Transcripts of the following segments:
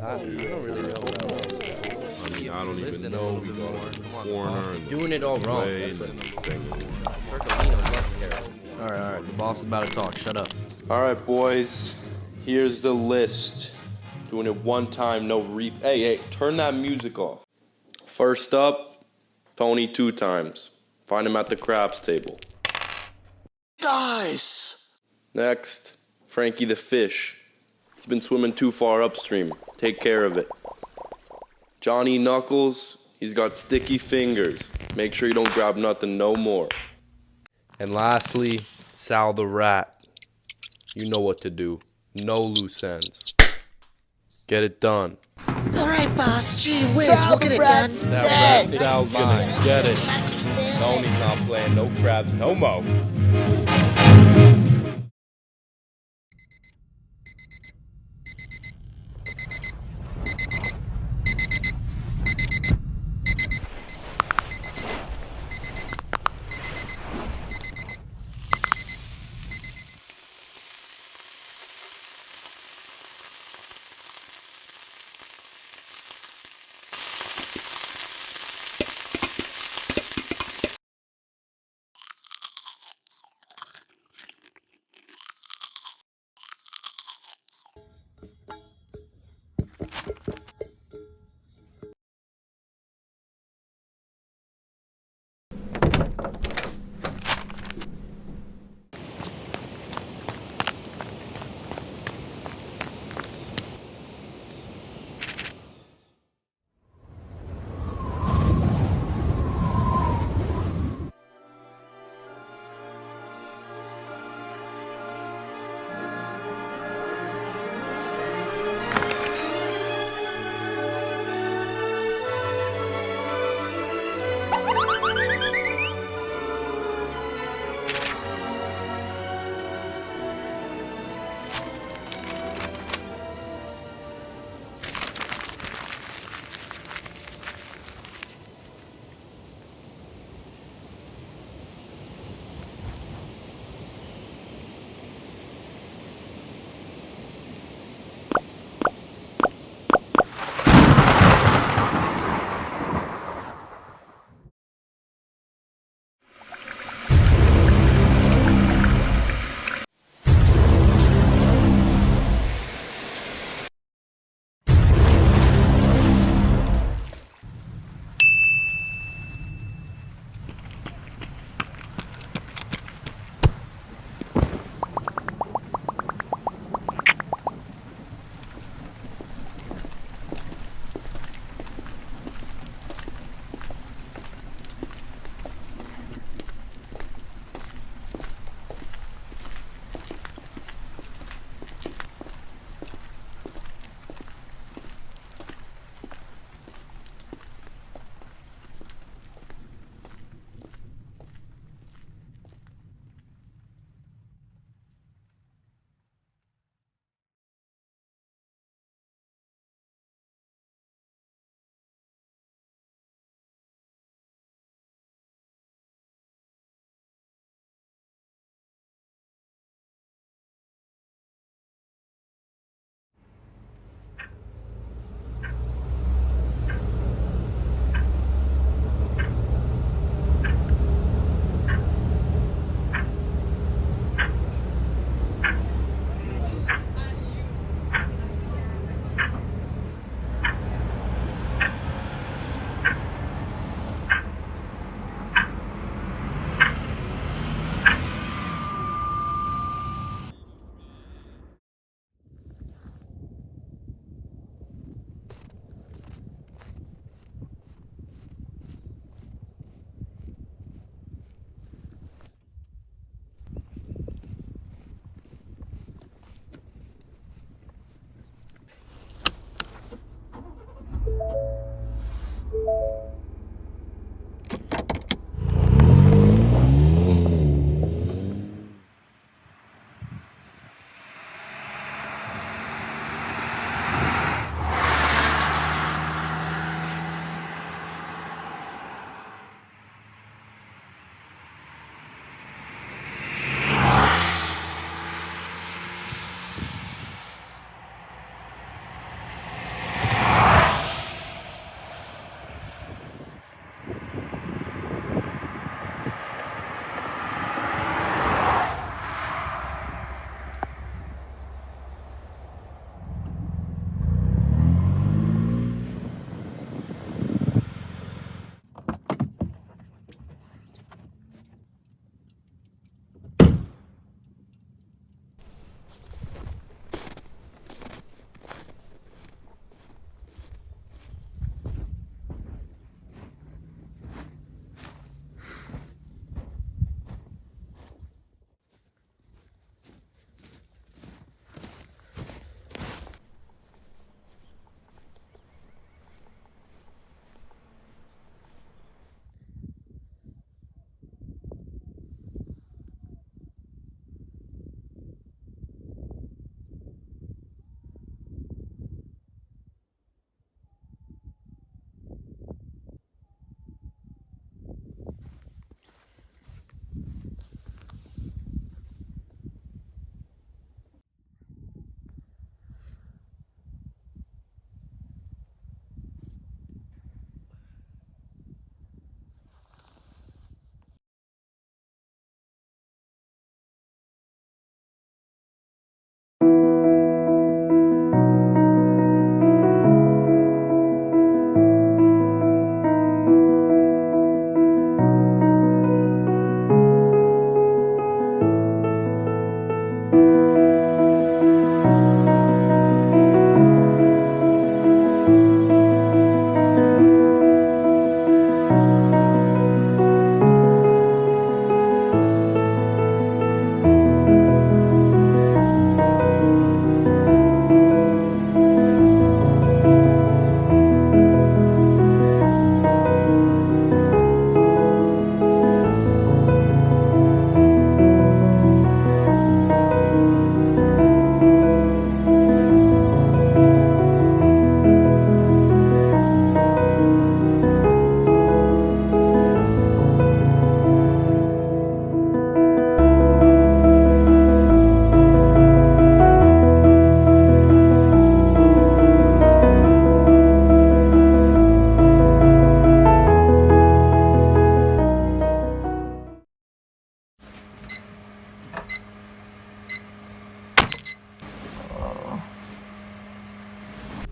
I don't really know what else. I mean, I don't even Listen know. a We little got bit more. a foreigner Boss, and you're doing it all wrong. way That's and it. Bengal. loves carrots. All right. The boss is about to talk. Shut up. All right, boys. Here's the list. Doing it one time, no Hey, turn that music off. First up, Tony 2 times. Find him at the craps table. Guys! Next, Frankie the fish. He's been swimming too far upstream. Take care of it. Johnny Knuckles. He's got sticky fingers. Make sure you don't grab nothing no more. And lastly, Sal the rat. You know what to do. No loose ends. Get it done. Alright, boss, gee whiz, Sal we'll the get it Brat's done. That dead. rat Sal's gonna get it. Tony's not playing no crabs no mo.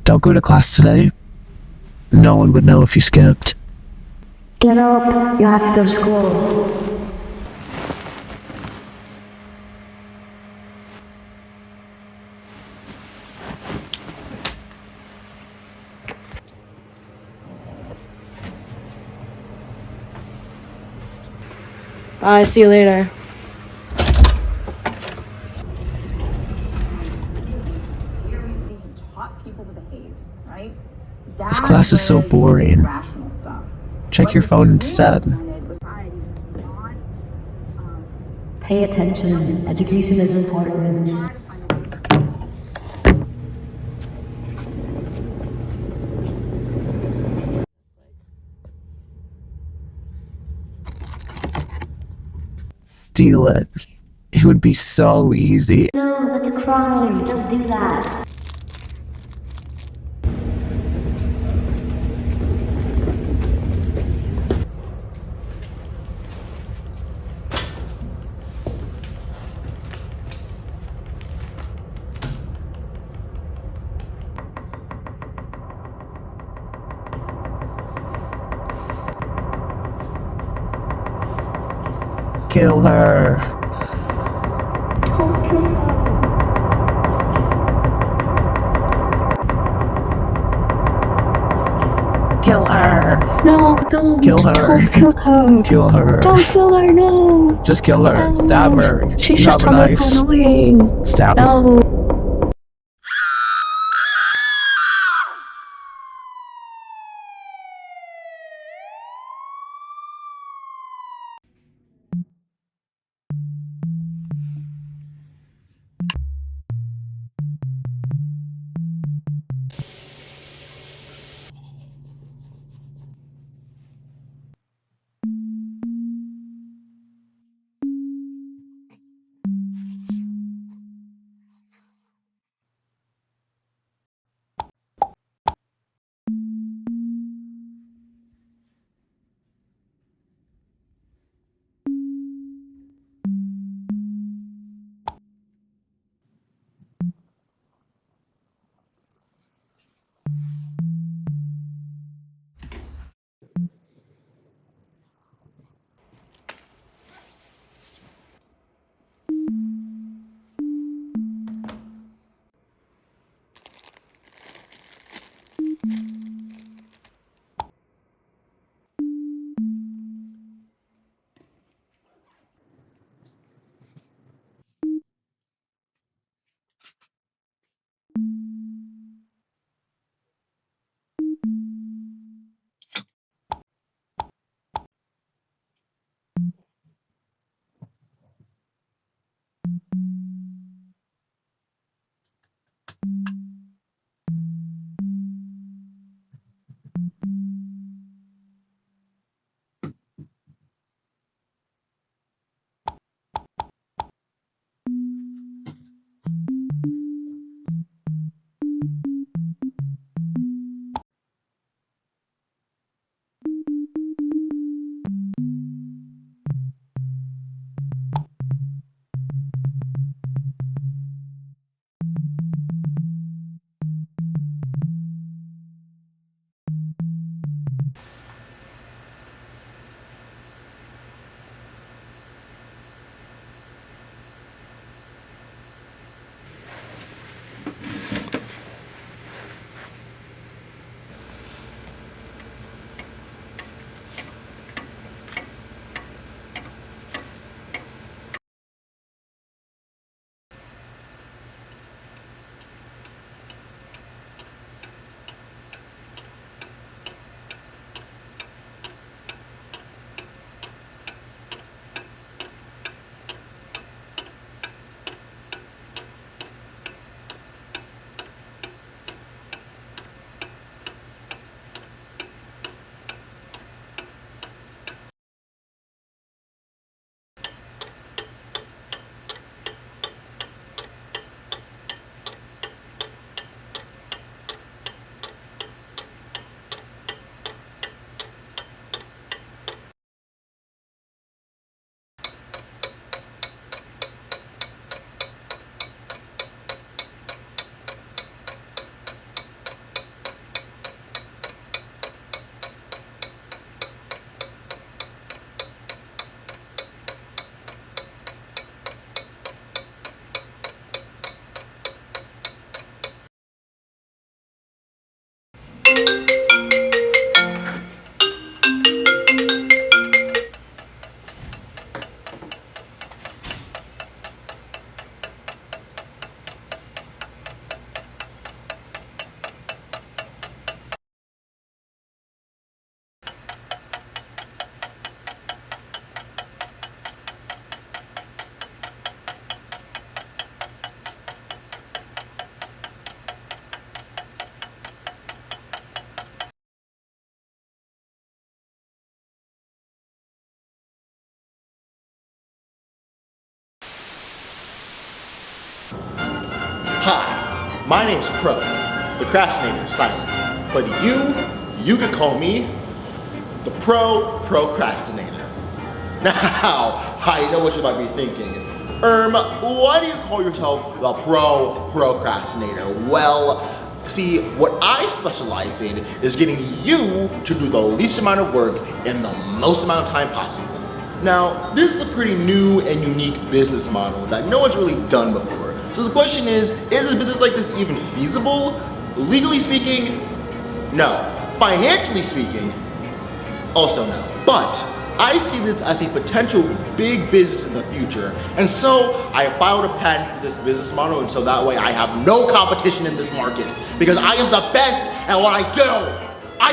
Don't go to class today. No one would know if you skipped. Get up. You have to go to school. See you later. This class is so boring. Check your phone instead. Pay attention. Education is important. Steal it. It would be so easy. No, that's a crime. Don't do that. Kill her. Don't kill her. Kill her. No, don't. Kill her. Don't kill her. Kill her. Don't kill her, no. Just kill her. No. Stab her. She's Drop just a knife. annoying. Stab her. No. Hi, my name's Pro, the Crastinator Silent. But you could call me the Procrastinator. Now, I know what you might be thinking. Why do you call yourself the Procrastinator? Well, see, what I specialize in is getting you to do the least amount of work in the most amount of time possible. Now, this is a pretty new and unique business model that no one's really done before. So the question is a business like this even feasible? Legally speaking, no. Financially speaking, also no. But I see this as a potential big business in the future, and so I filed a patent for this business model, and so that way I have no competition in this market, because I am the best at what I do. I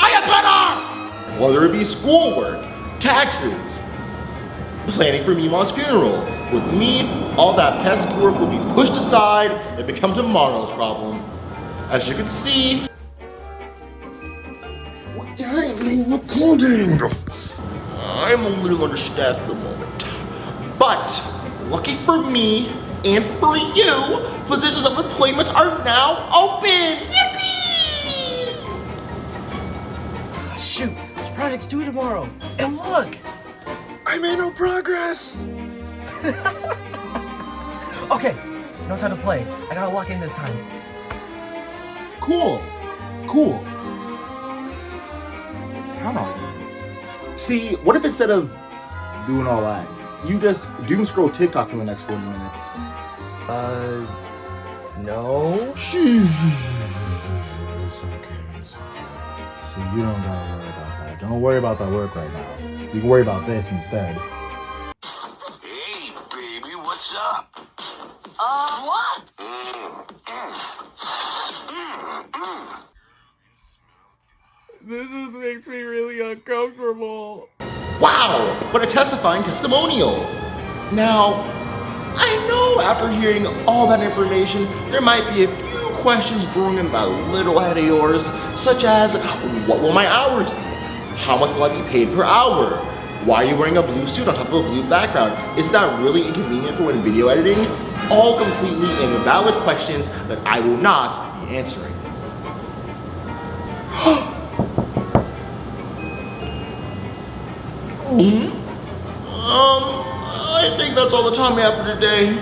am better! Whether it be schoolwork, taxes, planning for Mima's funeral. With me, all that pesky work will be pushed aside and become tomorrow's problem. As you can see, I'm recording. I'm a little understaffed at the moment. But, lucky for me and for you, positions of employment are now open! Yippee! Shoot, this project's due tomorrow. And look! I made no progress! Okay, no time to play. I gotta lock in this time. Cool. Count on it. See, what if instead of doing all that, you just doom scroll TikTok for the next 40 minutes? No. It's okay. So you don't gotta worry about that. Don't worry about that work right now. You can worry about this instead. Hey, baby, what's up? What? This just makes me really uncomfortable. Wow, what a testifying testimonial. Now, I know after hearing all that information, there might be a few questions brewing in that little head of yours, such as, what will my hours be? How much will I be paid per hour? Why are you wearing a blue suit on top of a blue background? Is that really inconvenient for when video editing? All completely invalid questions that I will not be answering. I think that's all the time we have for today.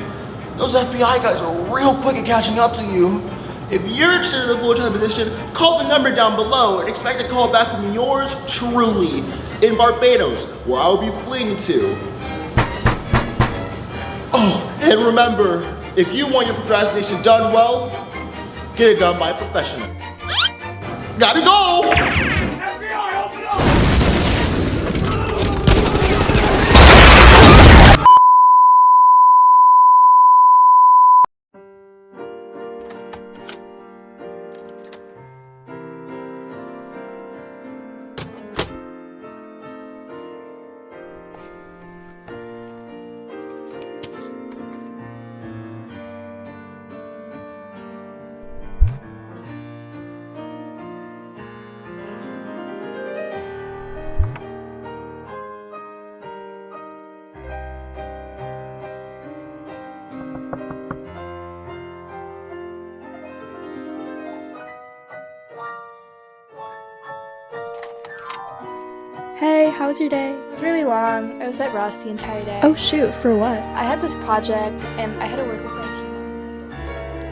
Those FBI guys are real quick at catching up to you. If you're interested in a full-time position, call the number down below and expect a call back from yours truly in Barbados, where I will be fleeing to. Oh, and remember, if you want your procrastination done well, get it done by a professional. Gotta go! FBI, open up! Hey, how was your day? It was really long. I was at Ross the entire day. Oh shoot, for what? I had this project and I had to work with my team on it, but the next day.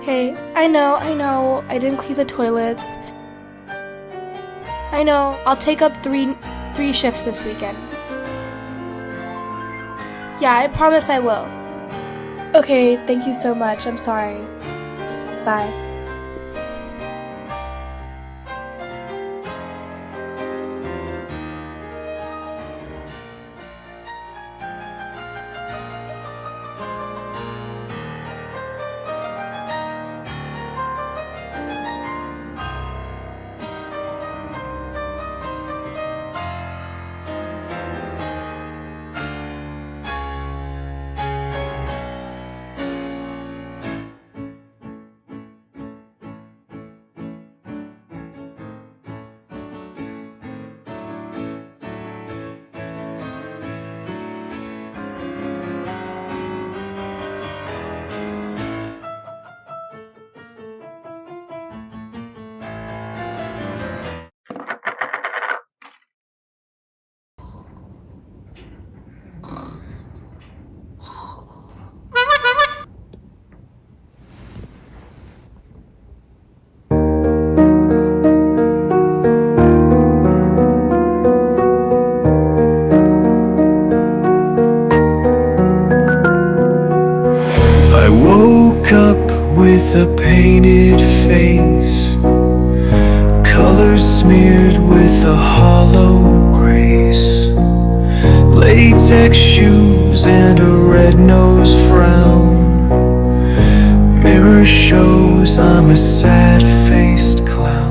Hey, I know, I didn't clean the toilets. I know, I'll take up three shifts this weekend. Yeah, I promise I will. Okay, thank you so much, I'm sorry. Bye. woke up with a painted face, colors smeared with a hollow grace, latex shoes and a red-nosed frown. Mirror shows I'm a sad-faced clown.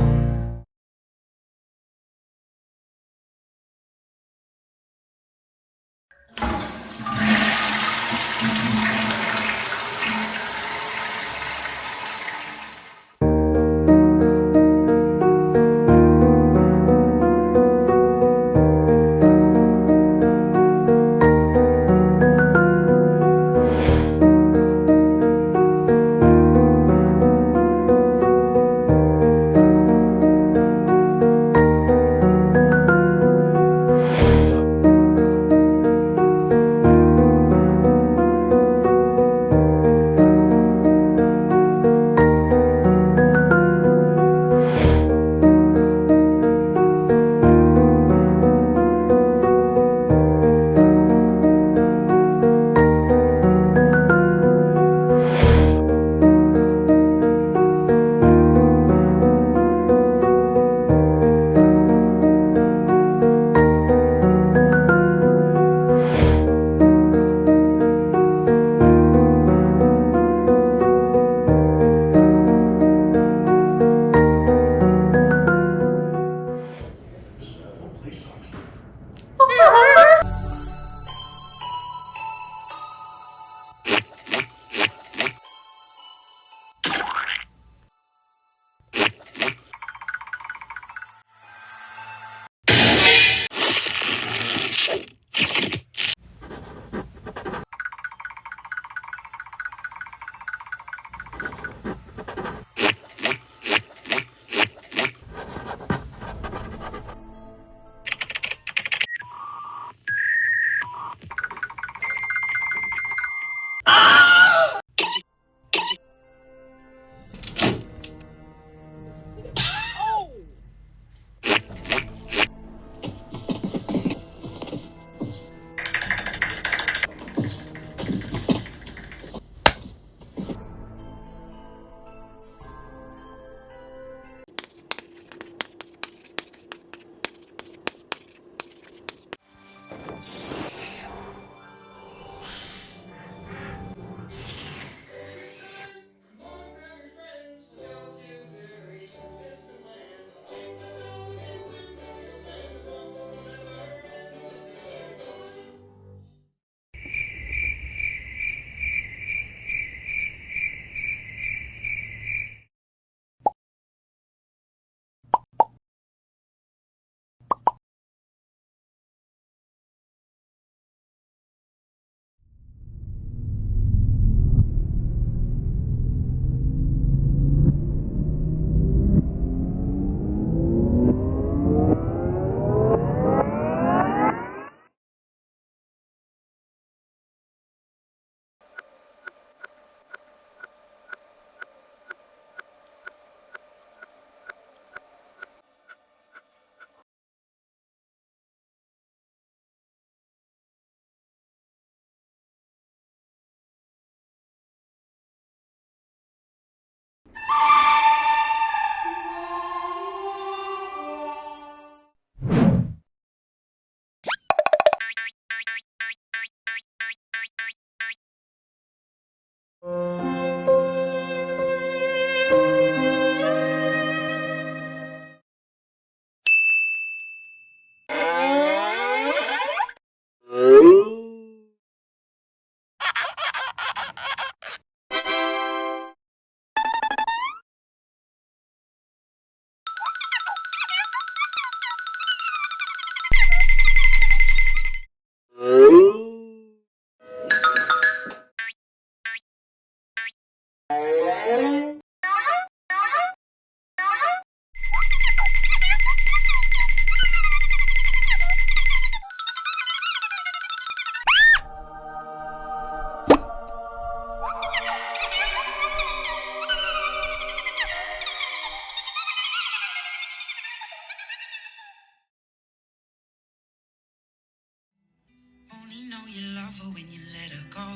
Only know you love her when you let her go.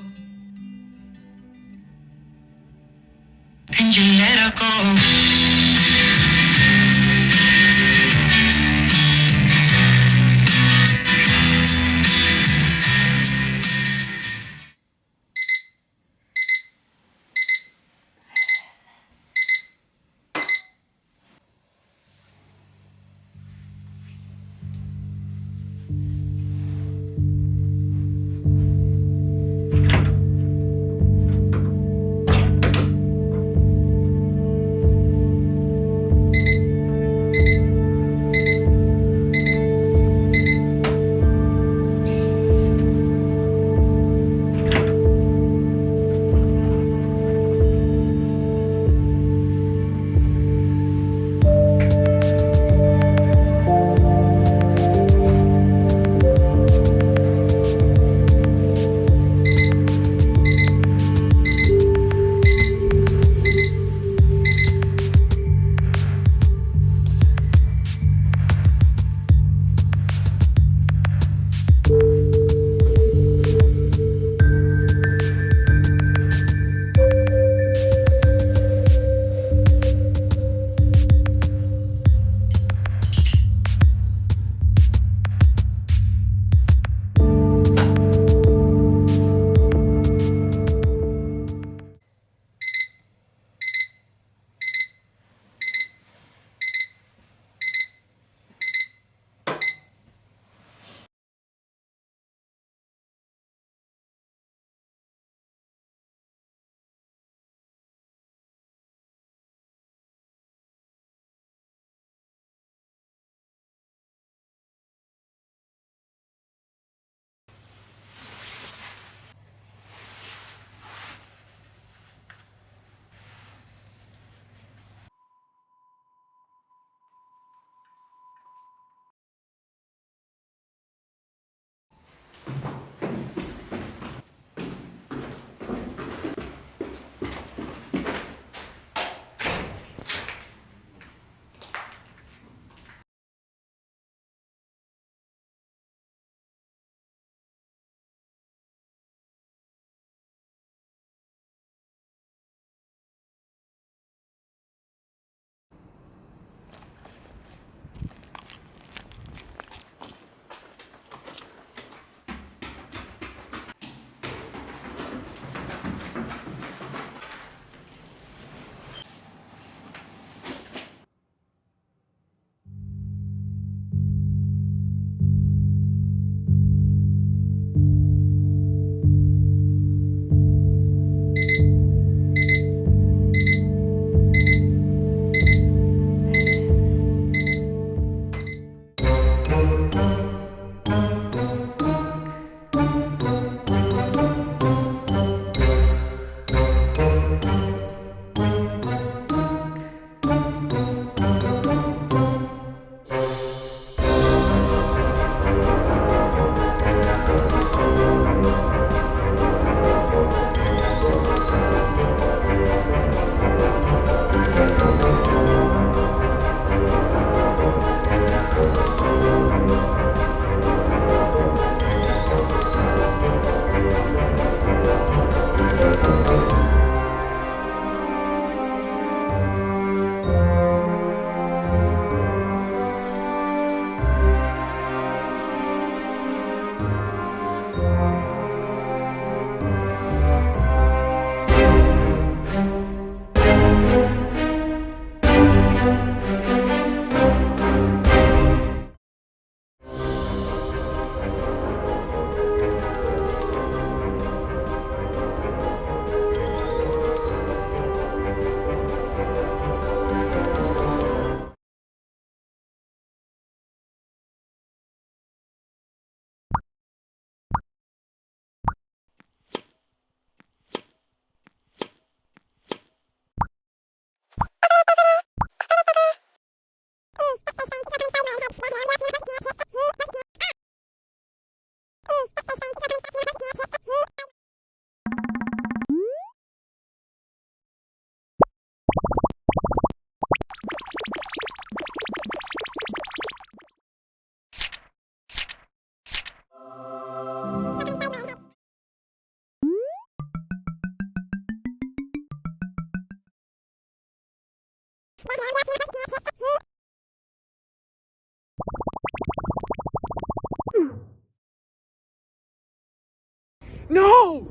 No!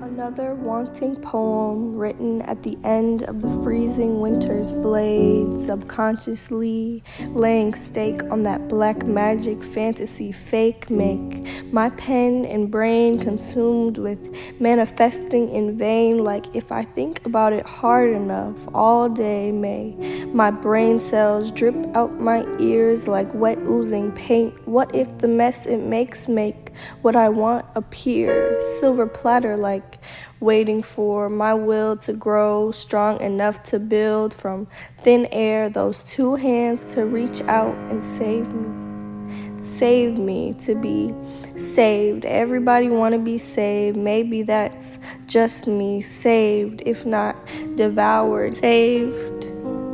Another wanting poem written at the end of the freezing winter's blade, subconsciously laying stake on that black magic fantasy fake make my pen and brain consumed with manifesting in vain. Like if I think about it hard enough all day, may my brain cells drip out my ears like wet oozing paint. What if the mess it makes make what I want appear silver platter, like waiting for my will to grow strong enough to build from thin air those two hands to reach out and save me to be saved. Everybody want to be saved. Maybe that's just me. Saved, if not devoured. Saved,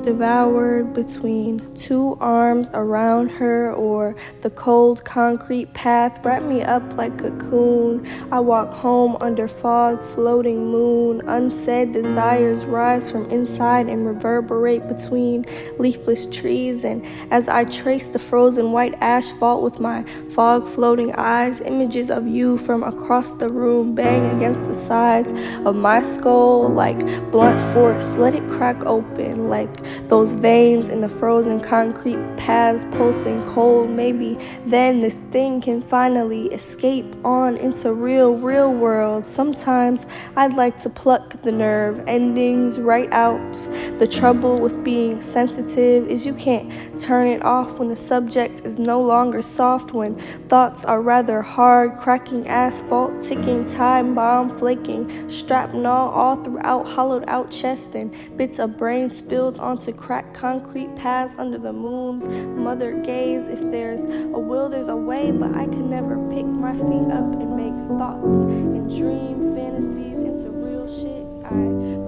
devoured between two arms around her, or the cold concrete path wrap me up like a cocoon. I walk home under fog, floating moon. Unsaid desires rise from inside and reverberate between leafless trees, and as I trace the frozen white asphalt with my fog floating eyes, images of you from across the room bang against the sides of my skull like blunt force. Let it crack open like those veins in the frozen concrete paths pulsing cold. Maybe then this thing can finally escape on into real world. Sometimes I'd like to pluck the nerve endings right out. The trouble with being sensitive is you can't turn it off when the subject is no longer soft, when thoughts are rather hard, cracking asphalt, ticking time bomb, flaking shrapnel all throughout hollowed out chest, and bits of brain spilled onto cracked concrete paths under the moon's mother gaze. If there's a will, there's a way, but I could never pick my feet up and make thoughts and dream fantasies into real shit. I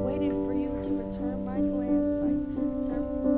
waited for you to return my glance like serpent.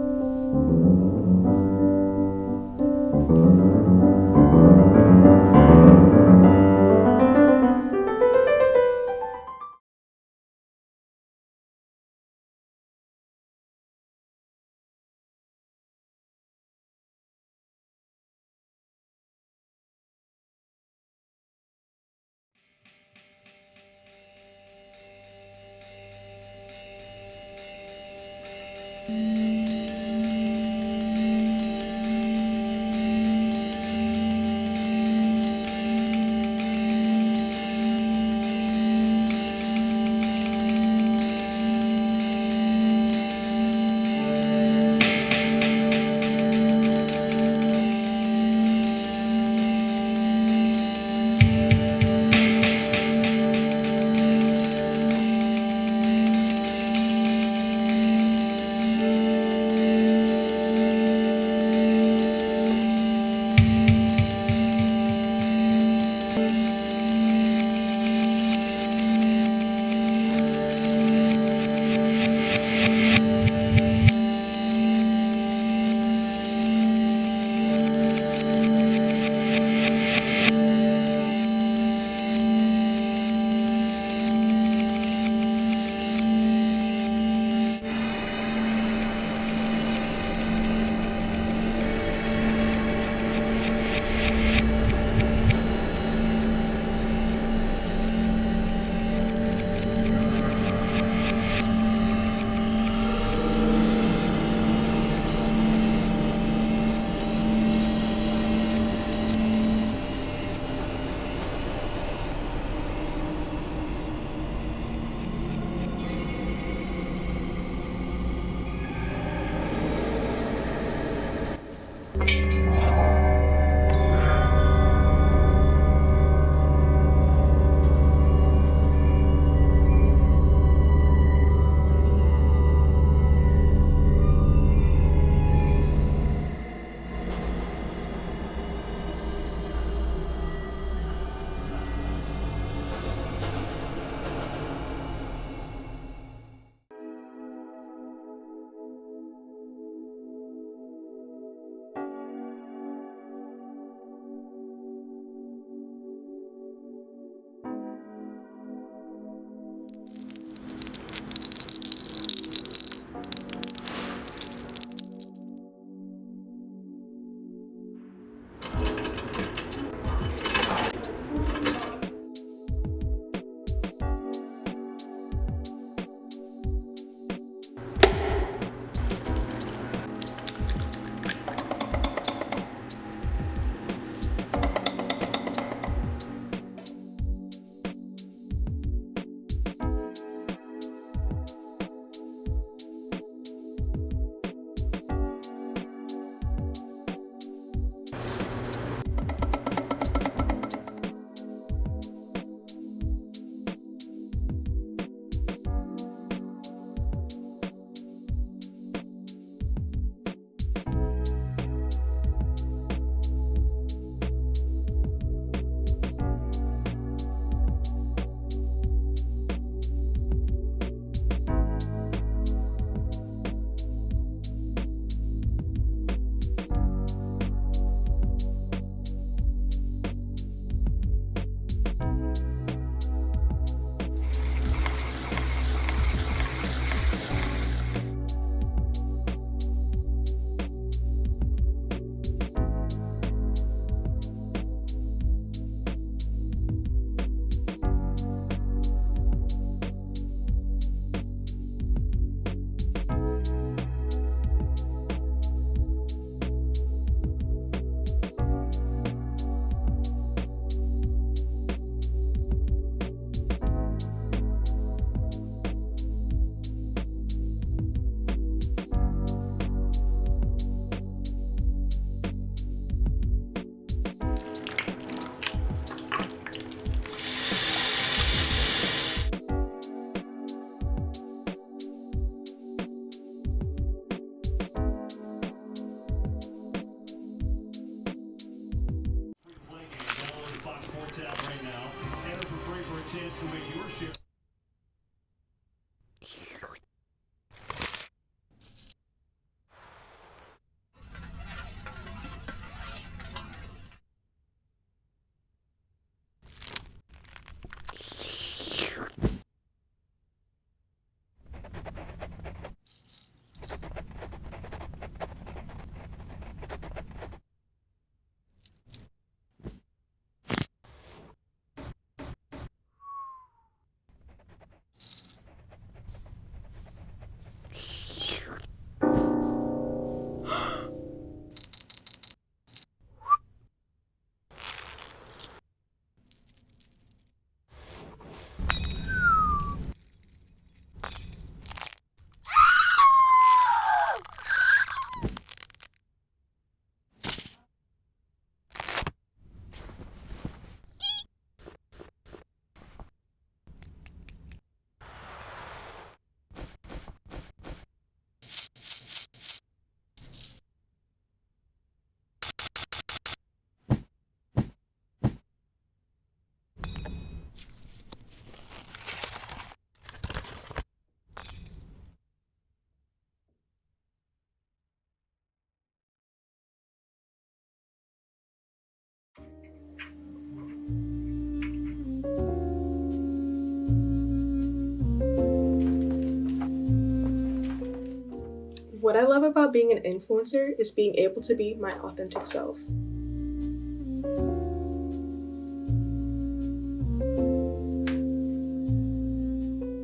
What I love about being an influencer is being able to be my authentic self.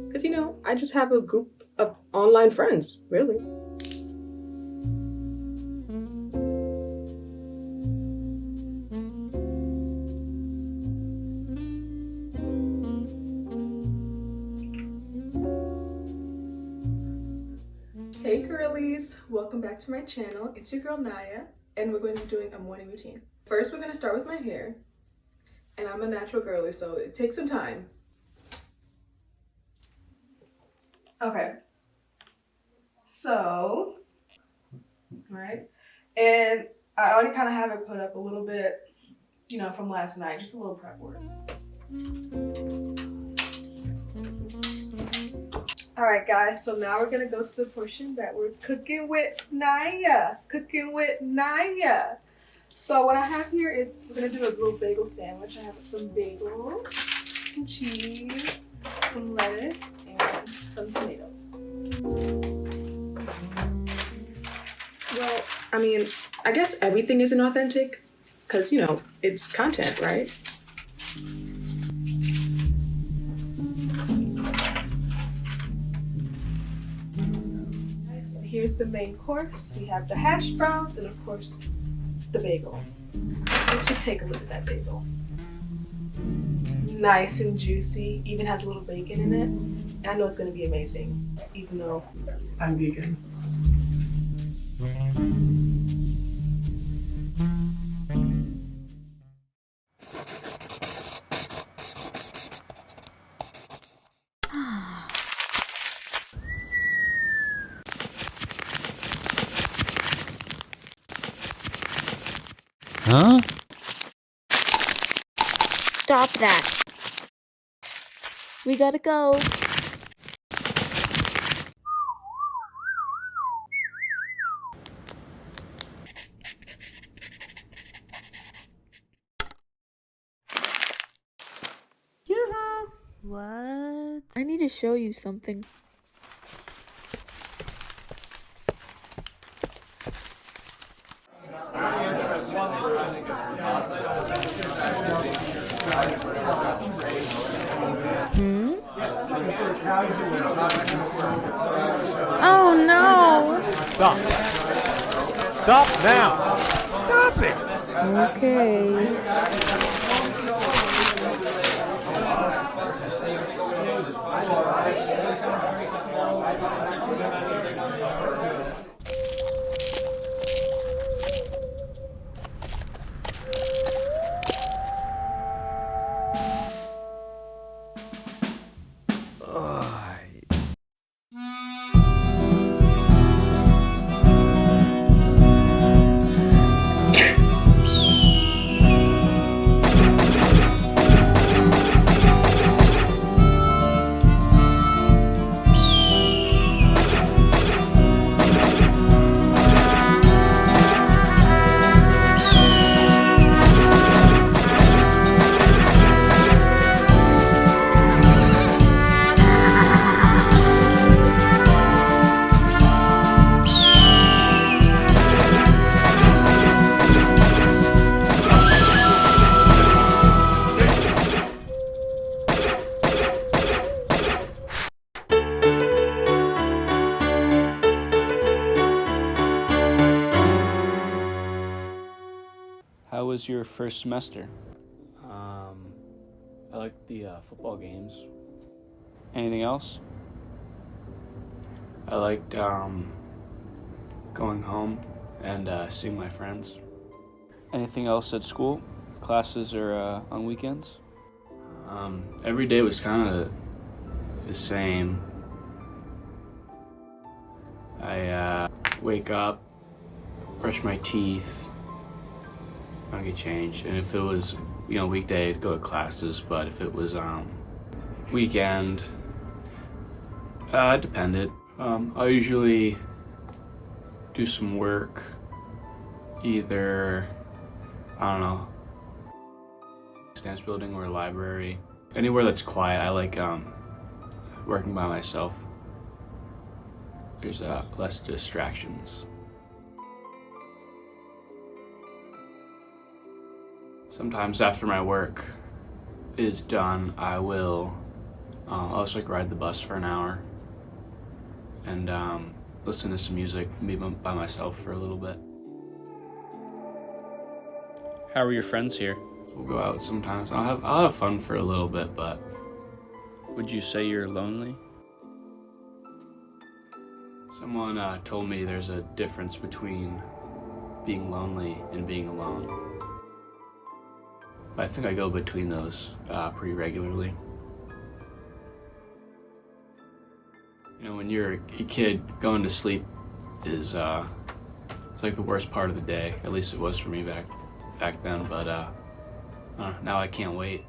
Because, you know, I just have a group of online friends, really. Hey girlies, welcome back to my channel. It's your girl Naya, and we're going to be doing a morning routine. First, we're going to start with my hair, and I'm a natural girly, so it takes some time. Okay, so, right, and I already kind of have it put up a little bit, you know, from last night, just a little prep work. All right, guys, so now we're gonna go to the portion that we're cooking with Naya. So what I have here is, we're gonna do a grilled bagel sandwich. I have some bagels, some cheese, some lettuce, and some tomatoes. Well, I mean, I guess everything isn't authentic, because, you know, it's content, right? Here's the main course. We have the hash browns and, of course, the bagel. So let's just take a look at that bagel. Nice and juicy, even has a little bacon in it. And I know it's gonna be amazing, even though I'm vegan. Huh? Stop that. We gotta go. Yoo-hoo! What? I need to show you something. Oh no! Stop. Stop now. Stop it. Okay. was your first semester? I like the football games. Anything else? I liked going home and seeing my friends. Anything else at school? Classes or on weekends? Every day was kind of the same. I wake up, brush my teeth, I get changed, and if it was weekday, I'd go to classes, but if it was weekend, it depended. I usually do some work, either, I don't know, dance building or a library. Anywhere that's quiet. I like working by myself. There's less distractions. Sometimes after my work is done, I'll just like ride the bus for an hour and listen to some music and be by myself for a little bit. How are your friends here? We'll go out sometimes. I'll have fun for a little bit, but... Would you say you're lonely? Someone told me there's a difference between being lonely and being alone. I think I go between those pretty regularly. When you're a kid, going to sleep is it's like the worst part of the day. At least it was for me back then, but now I can't wait.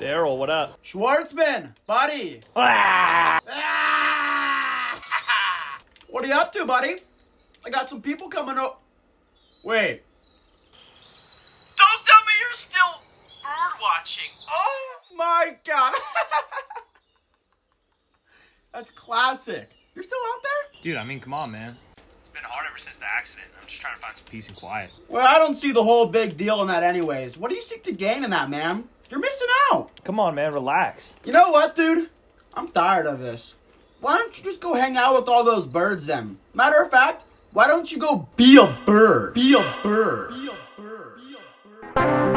Daryl, what up? Schwartzman, buddy. What are you up to, buddy? I got some people coming up. Wait. Don't tell me you're still bird watching. Oh my god. That's classic. You're still out there? Dude, I mean, come on, man. It's been hard ever since the accident. I'm just trying to find some peace and quiet. Well, I don't see the whole big deal in that anyways. What do you seek to gain in that, man? You're missing out. Come on, man, relax. You know what, dude? I'm tired of this. Why don't you just go hang out with all those birds then? Matter of fact, why don't you go be a bird? Be a bird. Be a bird. Be a bird.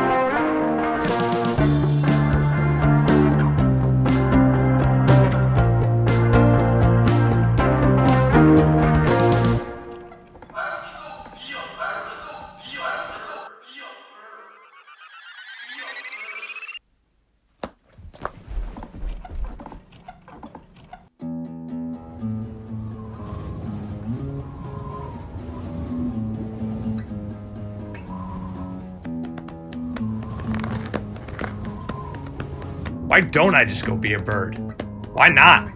Why don't I just go be a bird? Why not?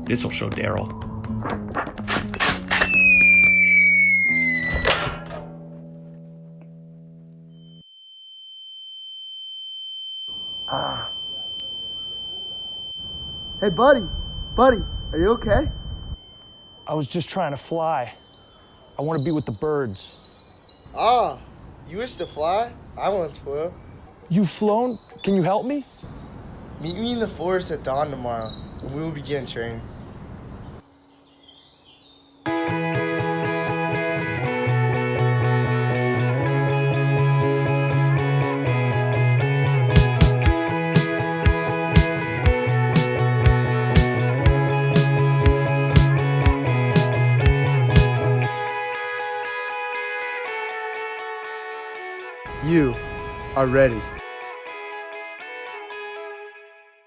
This'll show Daryl. Hey, buddy. Buddy, are you okay? I was just trying to fly. I want to be with the birds. Ah, you wish to fly? I once flew. You've flown? Can you help me? Meet me in the forest at dawn tomorrow, and we will begin training. You are ready.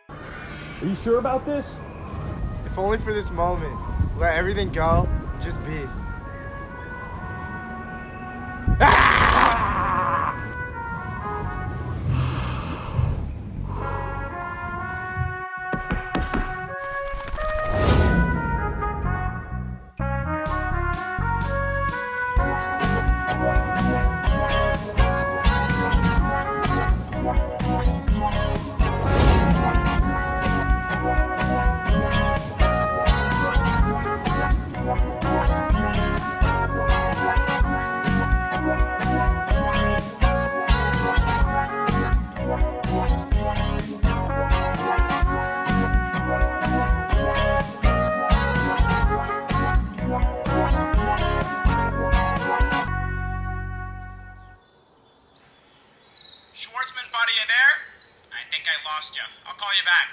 Are you sure about this? If only for this moment. Let everything go. Just be. Schwartzman, buddy, you there? I think I lost you. I'll call you back.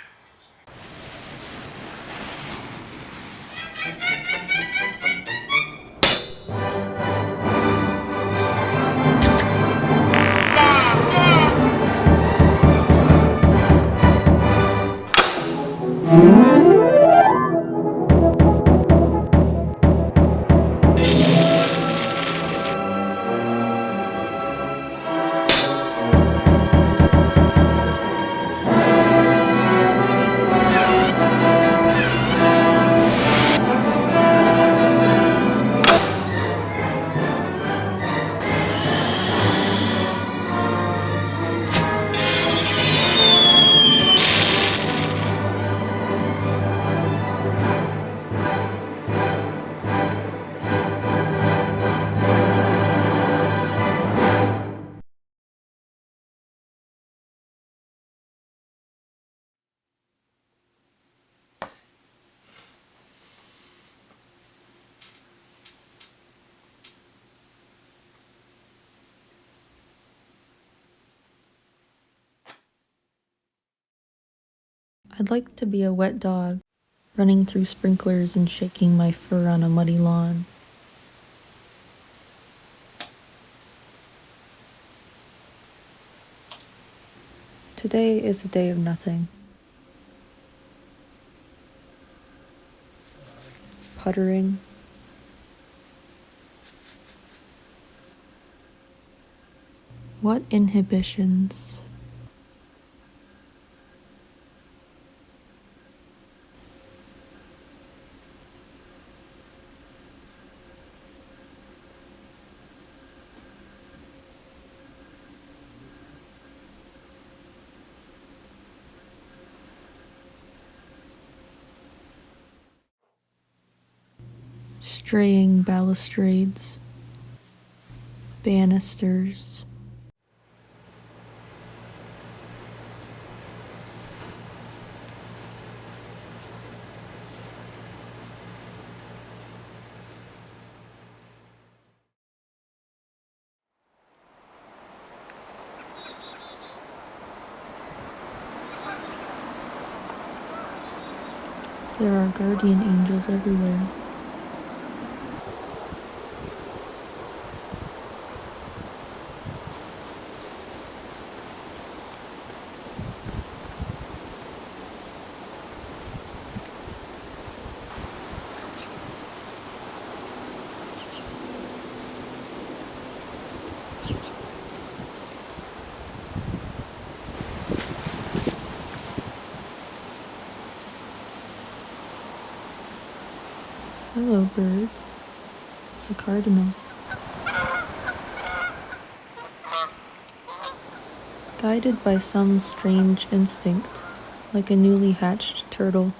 I'd like to be a wet dog, running through sprinklers and shaking my fur on a muddy lawn. Today is a day of nothing. Puttering. What inhibitions? Straying balustrades, banisters. There are guardian angels everywhere. Hello, bird. It's a cardinal. Guided by some strange instinct, like a newly hatched turtle.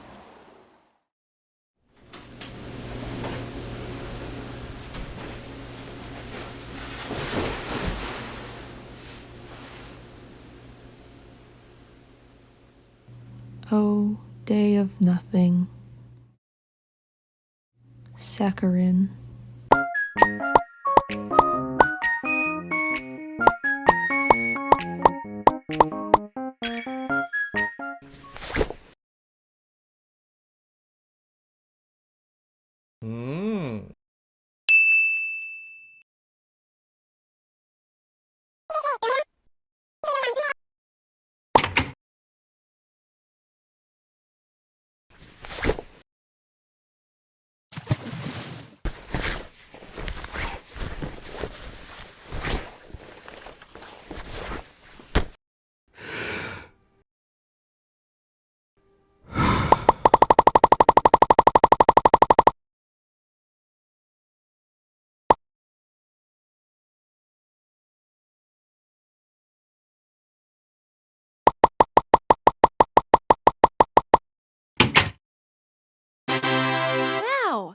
Oh, day of nothing. Saccharin. Ow!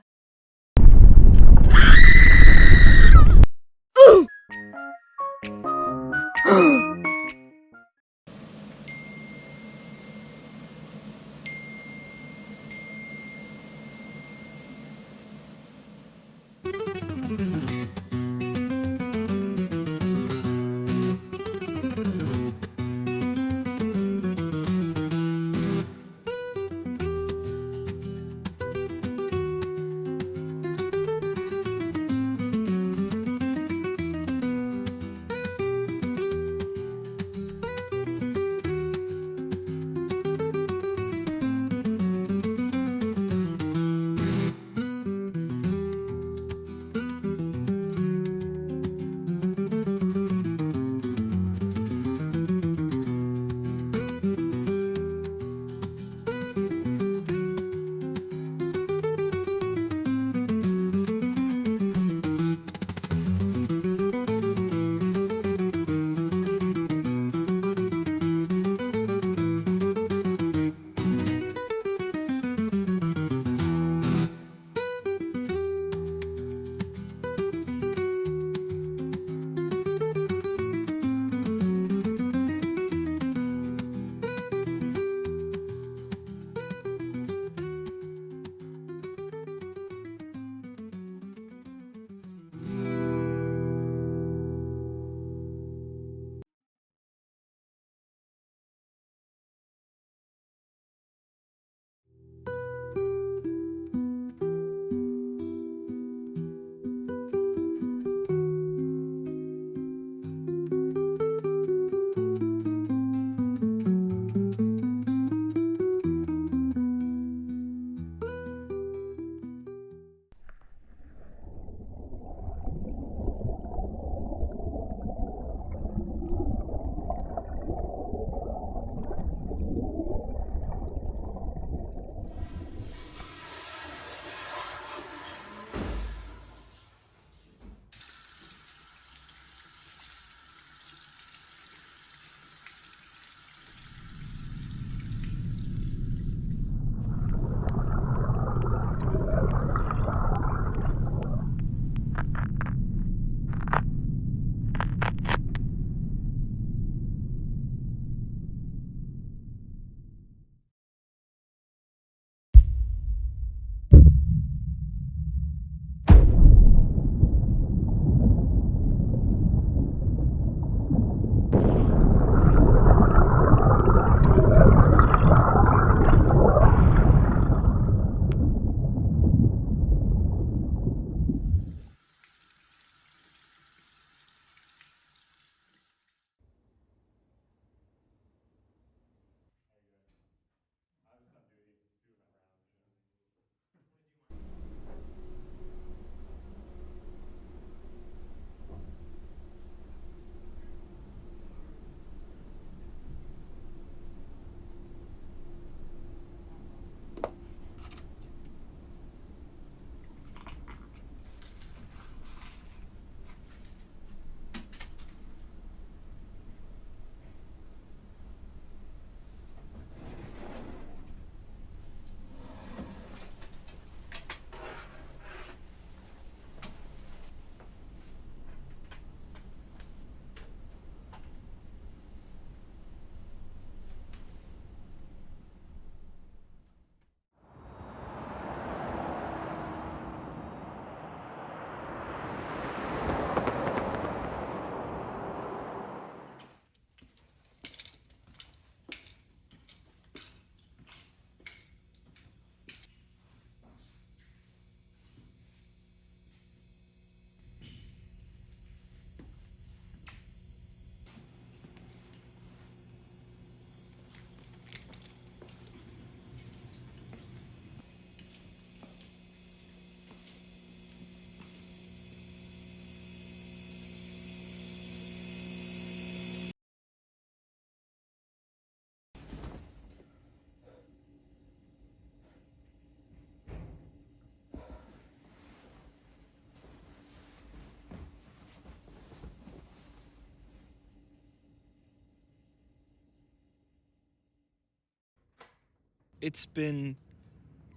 It's been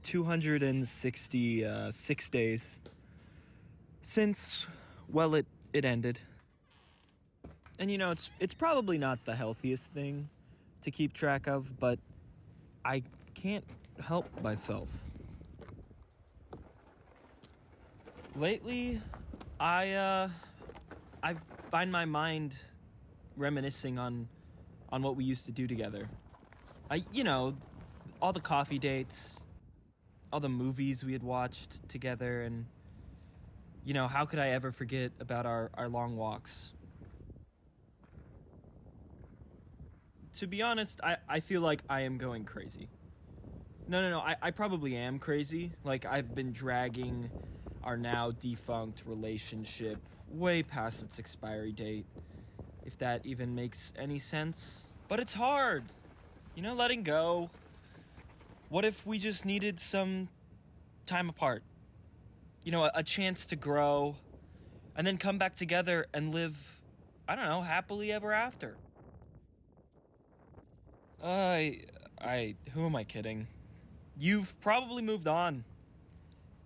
266 days since, well, it ended. And you know, it's probably not the healthiest thing to keep track of, but I can't help myself. Lately, I find my mind reminiscing on what we used to do together. You know, all the coffee dates, all the movies we had watched together, and, you know, how could I ever forget about our long walks? To be honest, I feel like I am going crazy. No, I probably am crazy. Like, I've been dragging our now defunct relationship way past its expiry date, if that even makes any sense. But it's hard, you know, letting go. What if we just needed some time apart? You know, a chance to grow, and then come back together and live, I don't know, happily ever after. Who am I kidding? You've probably moved on.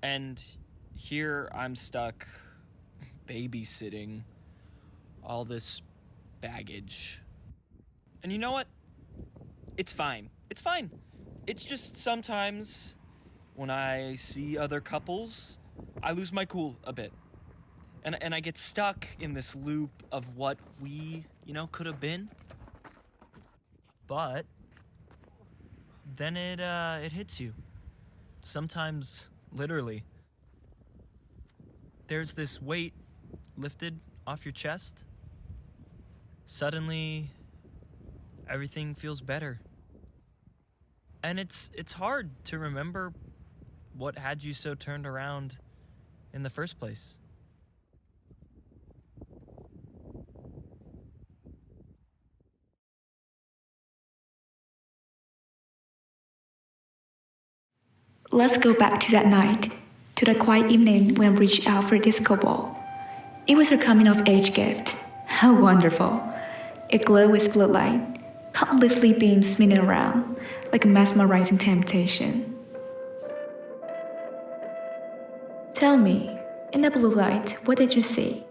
And here I'm stuck babysitting all this baggage. And you know what? It's fine. It's fine. It's just sometimes when I see other couples, I lose my cool a bit. And I get stuck in this loop of what we, you know, could have been. But then it hits you. Sometimes literally. There's this weight lifted off your chest. Suddenly everything feels better. And it's hard to remember what had you so turned around in the first place. Let's go back to that night, to the quiet evening when we reached out for a disco ball. It was her coming of age gift. How wonderful. It glowed with blue light, countlessly beams spinning around, like a mesmerizing temptation. Tell me, in the blue light, what did you see?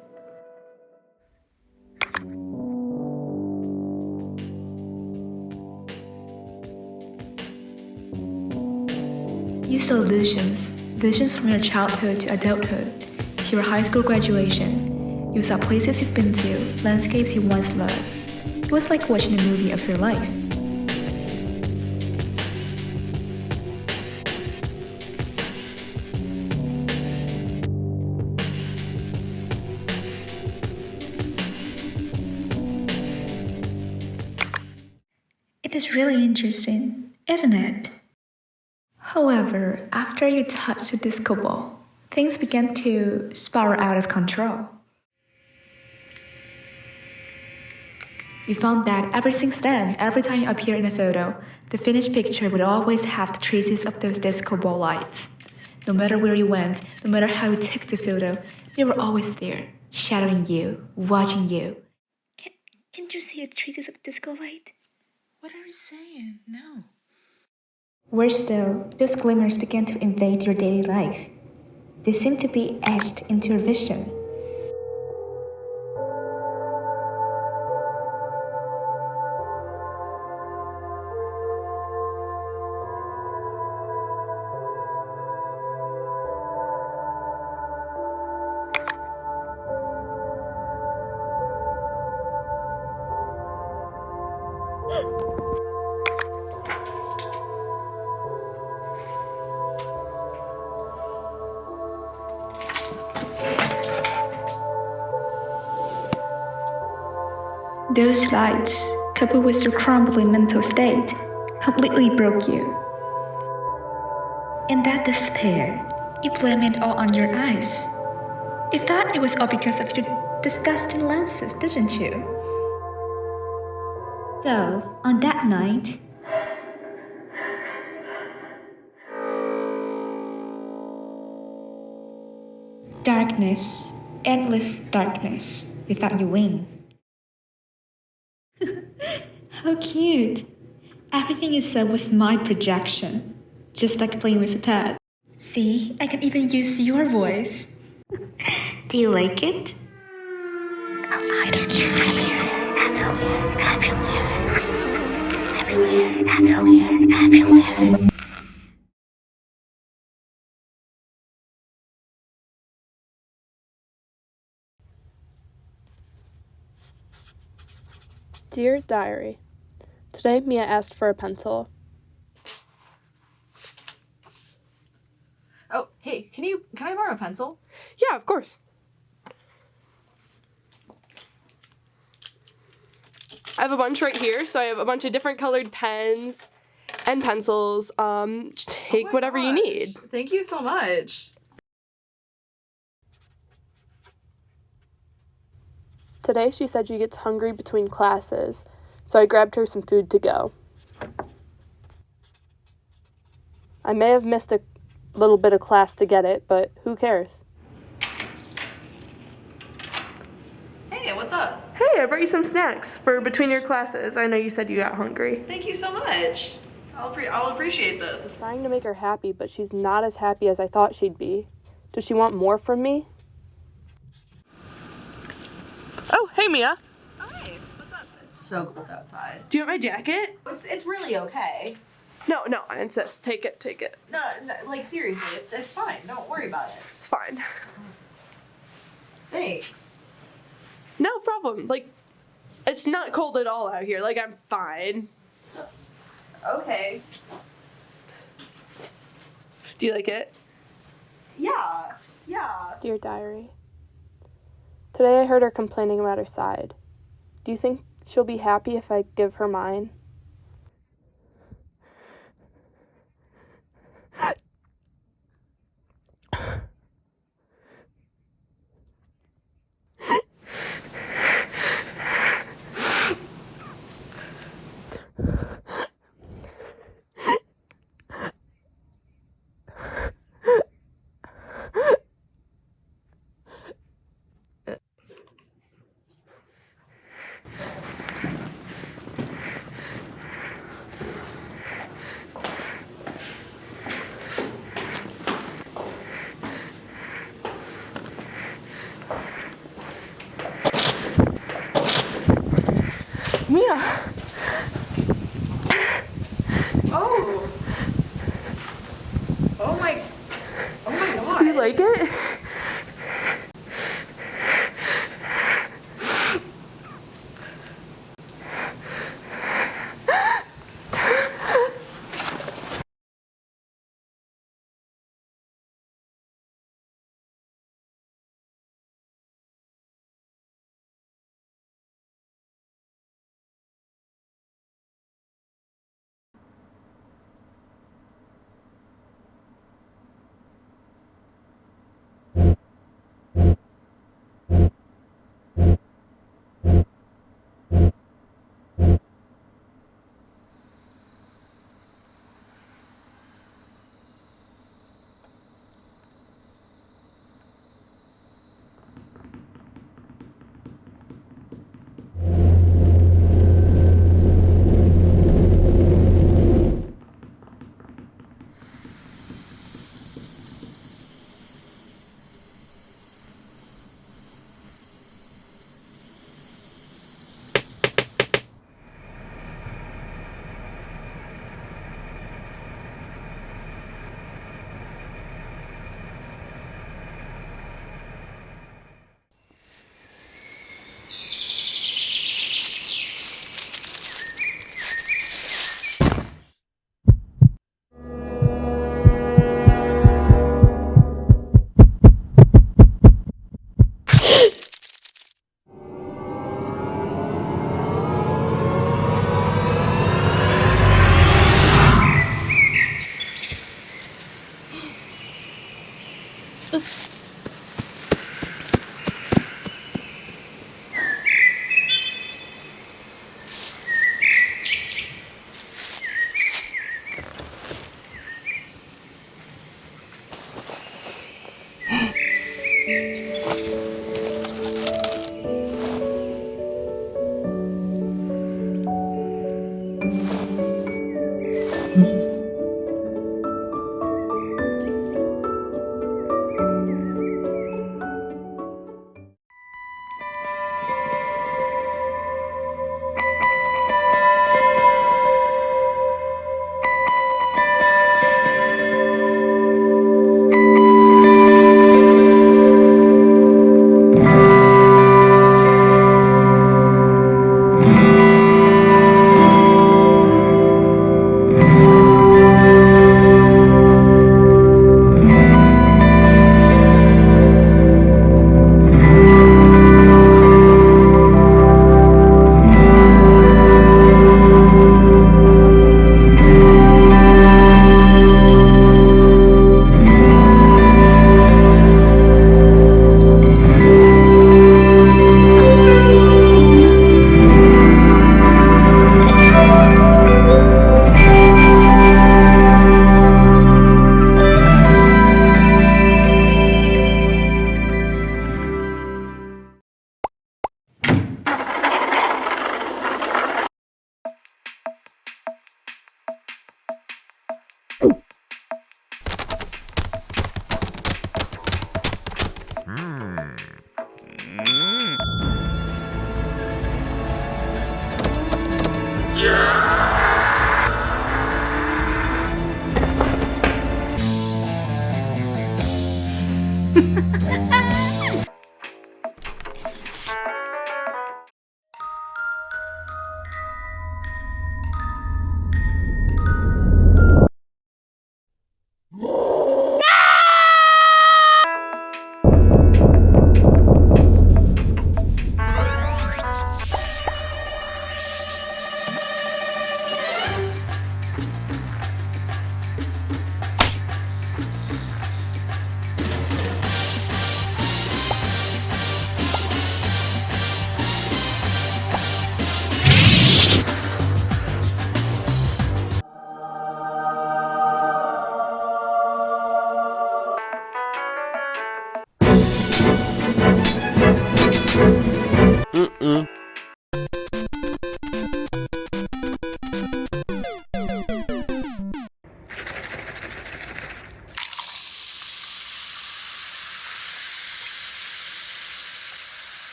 You saw visions from your childhood to adulthood, to your high school graduation. You saw places you've been to, landscapes you once loved. It was like watching a movie of your life. It is really interesting, isn't it? However, after you touched the disco ball, things began to spiral out of control. You found that ever since then, every time you appear in a photo, the finished picture would always have the traces of those disco ball lights. No matter where you went, no matter how you took the photo, they were always there, shadowing you, watching you. Can't you see the traces of disco light? What are you saying? No. Worse still, those glimmers began to invade your daily life. They seemed to be etched into your vision. Those lights, coupled with your crumbling mental state, completely broke you. In that despair, you blamed it all on your eyes. You thought it was all because of your disgusting lenses, didn't you? So, on that night, darkness, endless darkness, you thought you win. How cute. Everything you said was my projection, just like playing with a pet. See, I can even use your voice. Do you like it? I don't you everywhere. Dear Diary, today Mia asked for a pencil. Oh, hey, can I borrow a pencil? Yeah, of course. I have a bunch right here, so I have a bunch of different colored pens and pencils. Take whatever you need. Thank you so much. Today she said she gets hungry between classes, so I grabbed her some food to go. I may have missed a little bit of class to get it, but who cares? Hey, what's up? Hey, I brought you some snacks for between your classes. I know you said you got hungry. Thank you so much. I'll appreciate this. I'm trying to make her happy, but she's not as happy as I thought she'd be. Does she want more from me? Oh, hey Mia. Hi, what's up? It's so cold outside. Do you want my jacket? It's really okay. No, I insist. Take it. No, like seriously, it's fine. Don't worry about it. It's fine. Thanks. No problem. Like, it's not cold at all out here. Like, I'm fine. Okay. Do you like it? Yeah. Dear Diary, today I heard her complaining about her side. Do you think she'll be happy if I give her mine?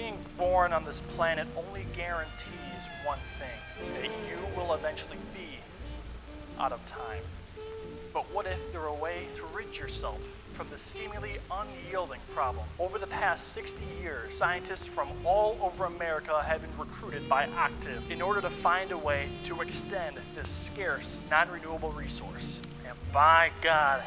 Being born on this planet only guarantees one thing, that you will eventually be out of time. But what if there were a way to rid yourself from this seemingly unyielding problem? Over the past 60 years, scientists from all over America have been recruited by Octave in order to find a way to extend this scarce, non-renewable resource. And by God,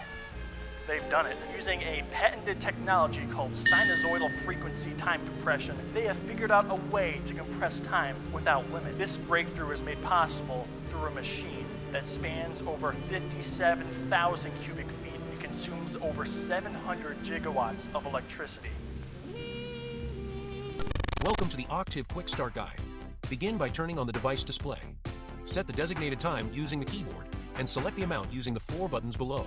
they've done it. Using a patented technology called sinusoidal frequency time compression, they have figured out a way to compress time without limit. This breakthrough is made possible through a machine that spans over 57,000 cubic feet and consumes over 700 gigawatts of electricity. Welcome to the Octave Quick Start Guide. Begin by turning on the device display. Set the designated time using the keyboard and select the amount using the 4 buttons below.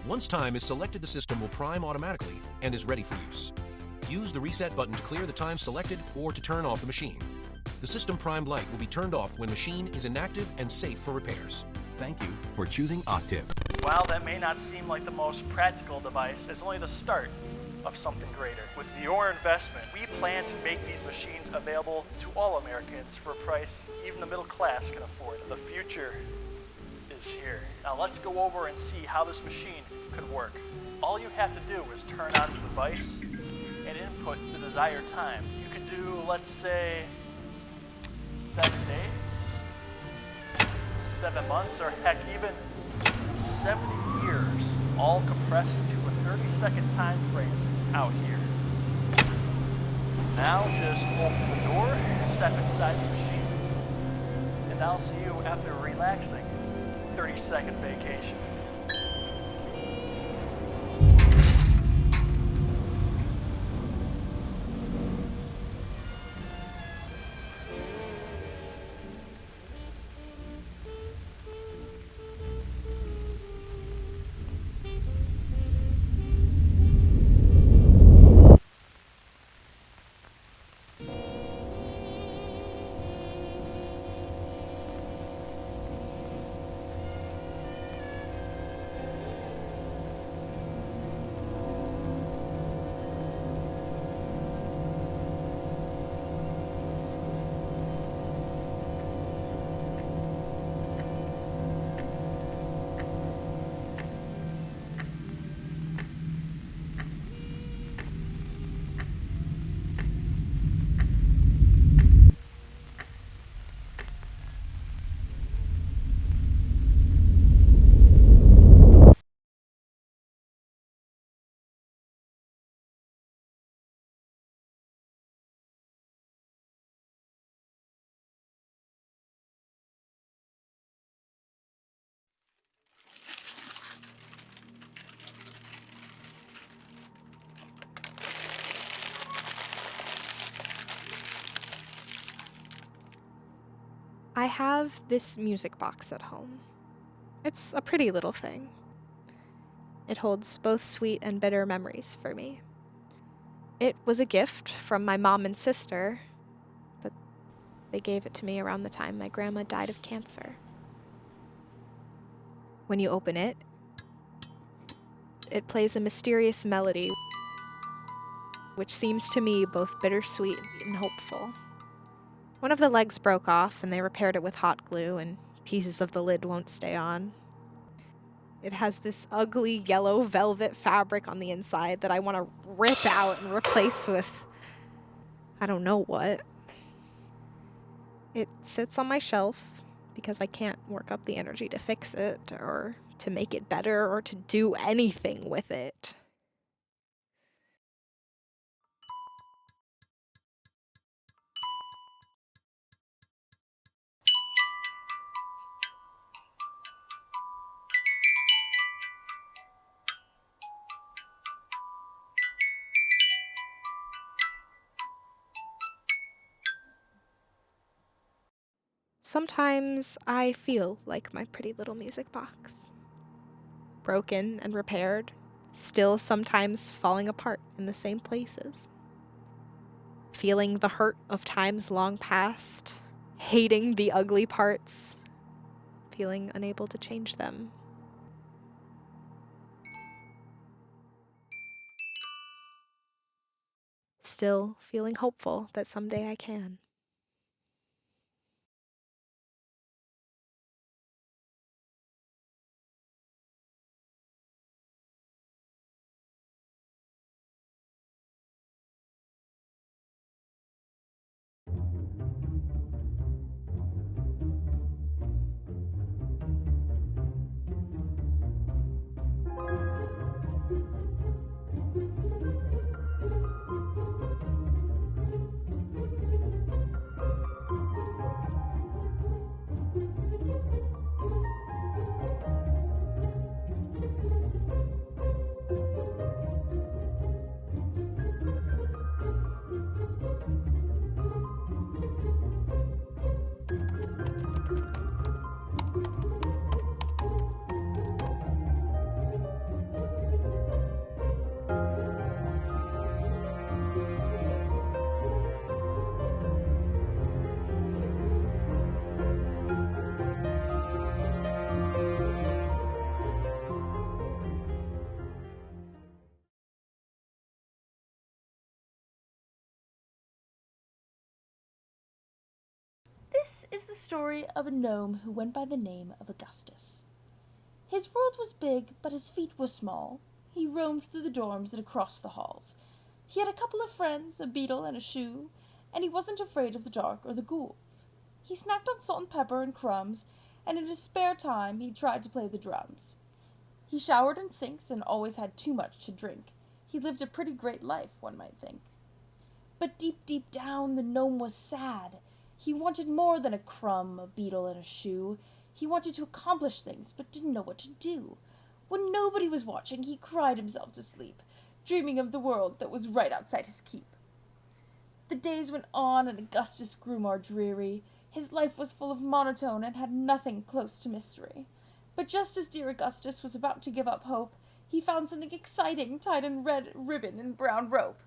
Once time is selected, the system will prime automatically and is ready for use. Use the reset button to clear the time selected or to turn off the machine. The system primed light will be turned off when machine is inactive and safe for repairs. Thank you for choosing Octave. While that may not seem like the most practical device, it's only the start of something greater. With your investment, we plan to make these machines available to all Americans for a price even the middle class can afford. The future is here. Now let's go over and see how this machine could work. All you have to do is turn on the device and input the desired time. You could do, let's say, 7 days, 7 months, or heck, even 70 years, all compressed into a 30-second time frame out here. Now just open the door, step inside the machine, and I'll see you after a relaxing 30-second vacation. I have this music box at home. It's a pretty little thing. It holds both sweet and bitter memories for me. It was a gift from my mom and sister, but they gave it to me around the time my grandma died of cancer. When you open it, it plays a mysterious melody, which seems to me both bittersweet and hopeful. One of the legs broke off, and they repaired it with hot glue, and pieces of the lid won't stay on. It has this ugly yellow velvet fabric on the inside that I want to rip out and replace with I don't know what. It sits on my shelf because I can't work up the energy to fix it or to make it better or to do anything with it. Sometimes I feel like my pretty little music box. Broken and repaired, still sometimes falling apart in the same places. Feeling the hurt of times long past, hating the ugly parts, feeling unable to change them. still feeling hopeful that someday I can. This is the story of a gnome who went by the name of Augustus. His world was big, but his feet were small. He roamed through the dorms and across the halls. He had a couple of friends, a beetle and a shoe, and he wasn't afraid of the dark or the ghouls. He snacked on salt and pepper and crumbs, and in his spare time he tried to play the drums. He showered in sinks and always had too much to drink. He lived a pretty great life, one might think. But deep, deep down, the gnome was sad. He wanted more than a crumb, a beetle, and a shoe. He wanted to accomplish things, but didn't know what to do. When nobody was watching, he cried himself to sleep, dreaming of the world that was right outside his keep. The days went on, and Augustus grew more dreary. His life was full of monotone and had nothing close to mystery. But just as dear Augustus was about to give up hope, he found something exciting tied in red ribbon and brown rope.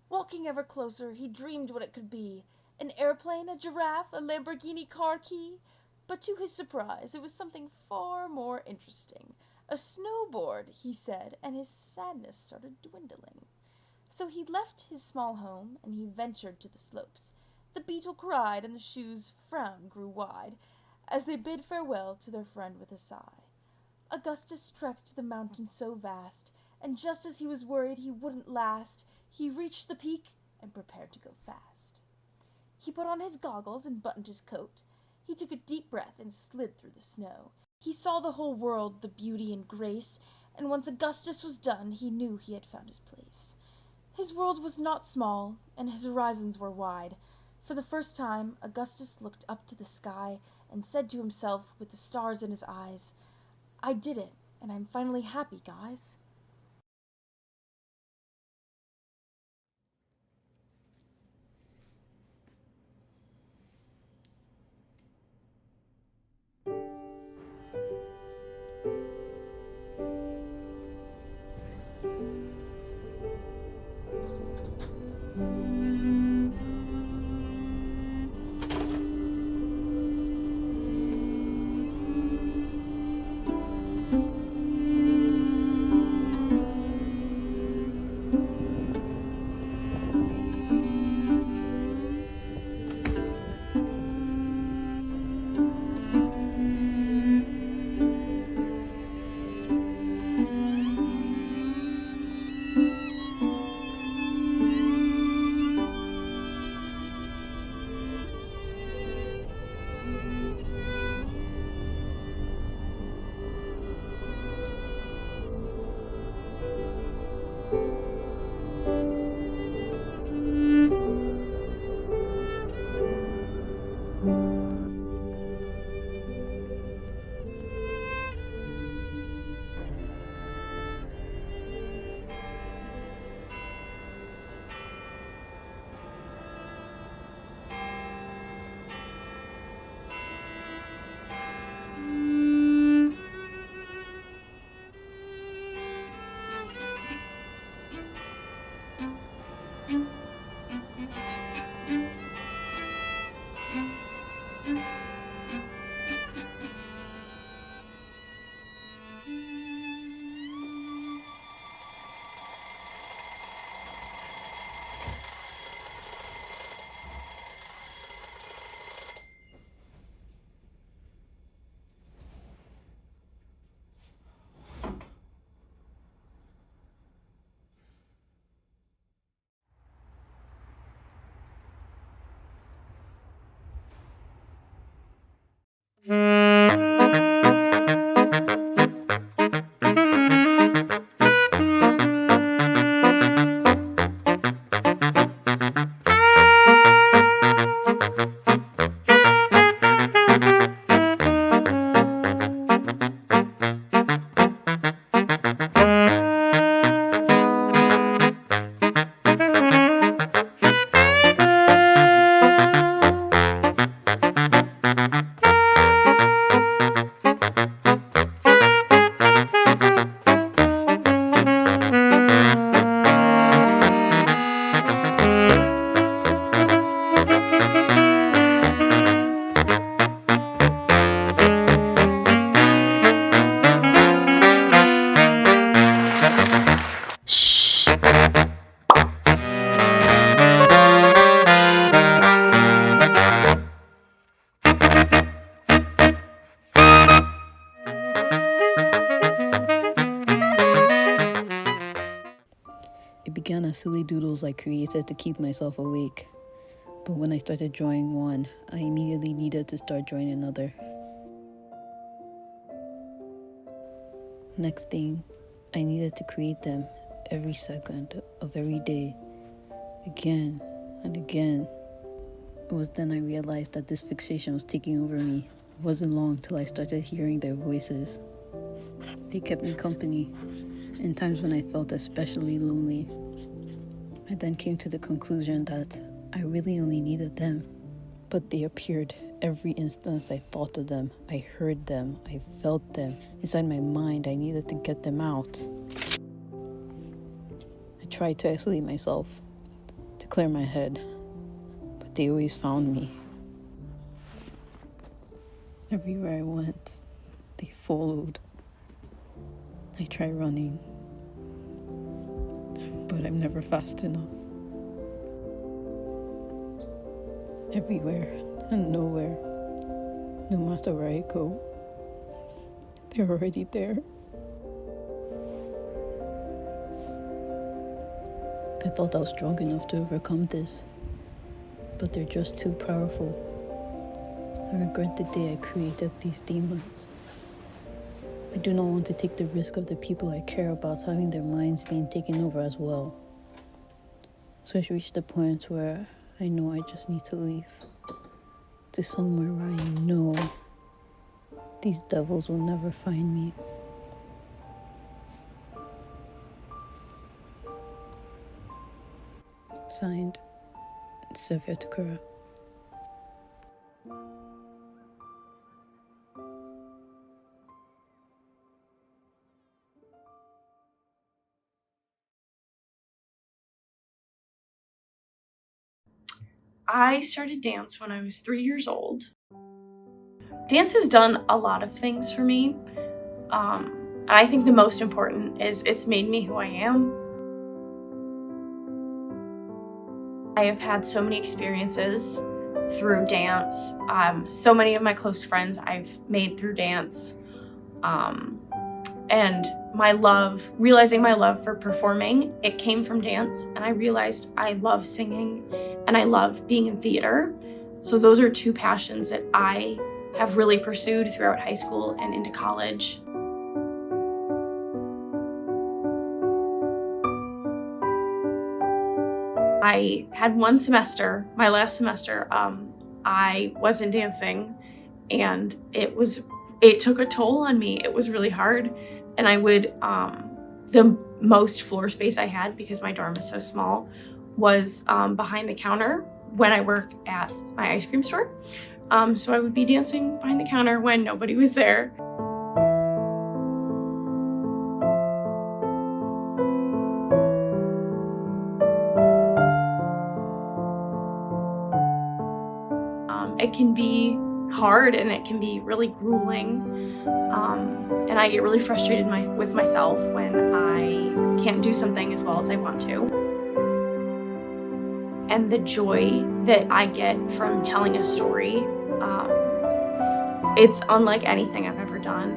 Walking ever closer, he dreamed what it could be. An airplane, a giraffe, a Lamborghini car key. But to his surprise, it was something far more interesting. A snowboard, he said, and his sadness started dwindling. So he left his small home, and he ventured to the slopes. The beetle cried, and the shoe's frown grew wide, as they bid farewell to their friend with a sigh. Augustus trekked the mountain so vast, and just as he was worried he wouldn't last, he reached the peak and prepared to go fast. He put on his goggles and buttoned his coat. He took a deep breath and slid through the snow. He saw the whole world, the beauty and grace, and once Augustus was done, he knew he had found his place. His world was not small, and his horizons were wide. For the first time, Augustus looked up to the sky and said to himself with the stars in his eyes, "I did it, and I'm finally happy, guys." It began as silly doodles I created to keep myself awake. But when I started drawing one, I immediately needed to start drawing another. Next thing, I needed to create them every second of every day, again and again. It was then I realized that this fixation was taking over me. It wasn't long till I started hearing their voices. They kept me company in times when I felt especially lonely. I then came to the conclusion that I really only needed them, but they appeared every instance I thought of them. I heard them, I felt them. Inside my mind, I needed to get them out. I tried to isolate myself, to clear my head, but they always found me. Everywhere I went, they followed. I tried running, but I'm never fast enough. Everywhere and nowhere, no matter where I go, they're already there. I thought I was strong enough to overcome this, but they're just too powerful. I regret the day I created these demons. I do not want to take the risk of the people I care about having their minds being taken over as well. So I've reached the point where I know I just need to leave. To somewhere where I know these devils will never find me. Signed, Sylvia Takura. I started dance when I was 3 years old. Dance has done a lot of things for me. And I think the most important is it's made me who I am. I have had so many experiences through dance. So many of my close friends I've made through dance. And realizing my love for performing, it came from dance, and I realized I love singing and I love being in theater. So those are two passions that I have really pursued throughout high school and into college. I had one semester, my last semester, I wasn't dancing, and it took a toll on me. It was really hard. And I would, the most floor space I had, because my dorm is so small, was behind the counter when I work at my ice cream store. So I would be dancing behind the counter when nobody was there. It can be hard and it can be really grueling. And I get really frustrated with myself when I can't do something as well as I want to. And the joy that I get from telling a story, it's unlike anything I've ever done.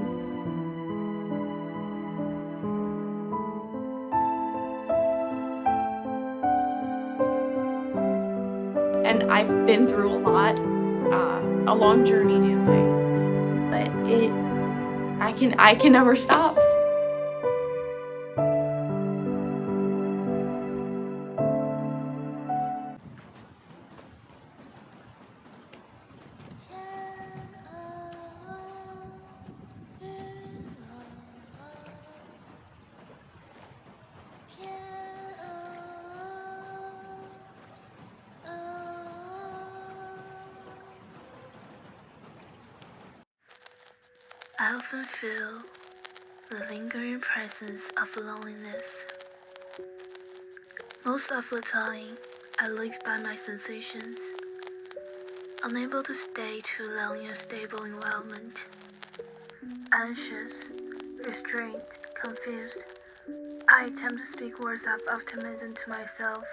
And I've been through a lot, a long journey dancing, but I can never stop. I often feel the lingering presence of loneliness. Most of the time, I live by my sensations, unable to stay too long in a stable environment. Anxious, restrained, confused, I attempt to speak words of optimism to myself,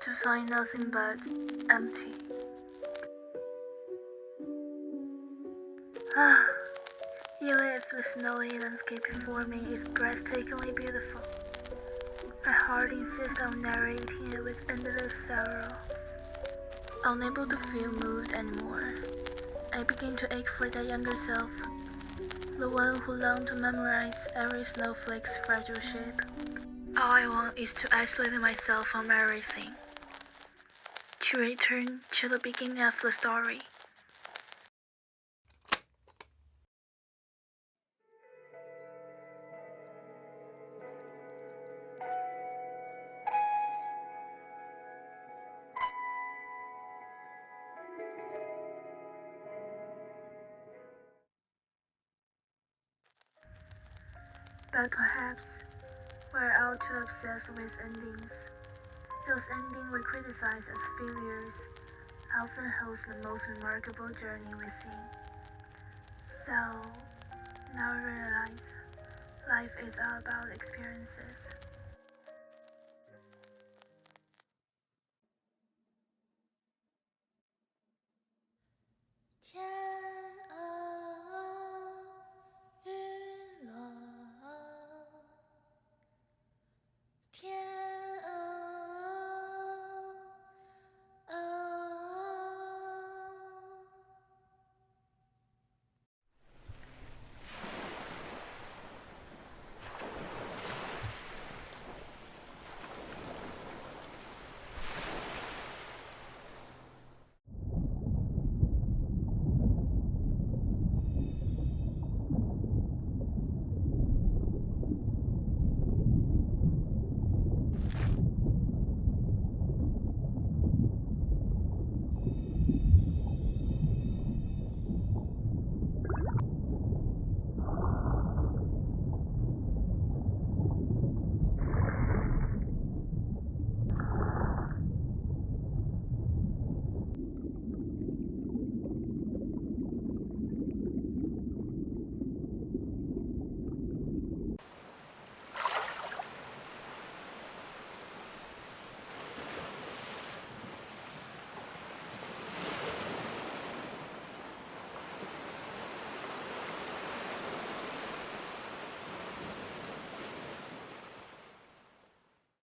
to find nothing but empty. Even if the snowy landscape before me is breathtakingly beautiful, my heart insists on narrating it with endless sorrow. Unable to feel moved anymore, I begin to ache for that younger self, the one who longed to memorize every snowflake's fragile shape. All I want is to isolate myself from everything, to return to the beginning of the story. But perhaps we're all too obsessed with endings. Those endings we criticize as failures often hold the most remarkable journey within. So, now I realize life is all about experiences. Ciao.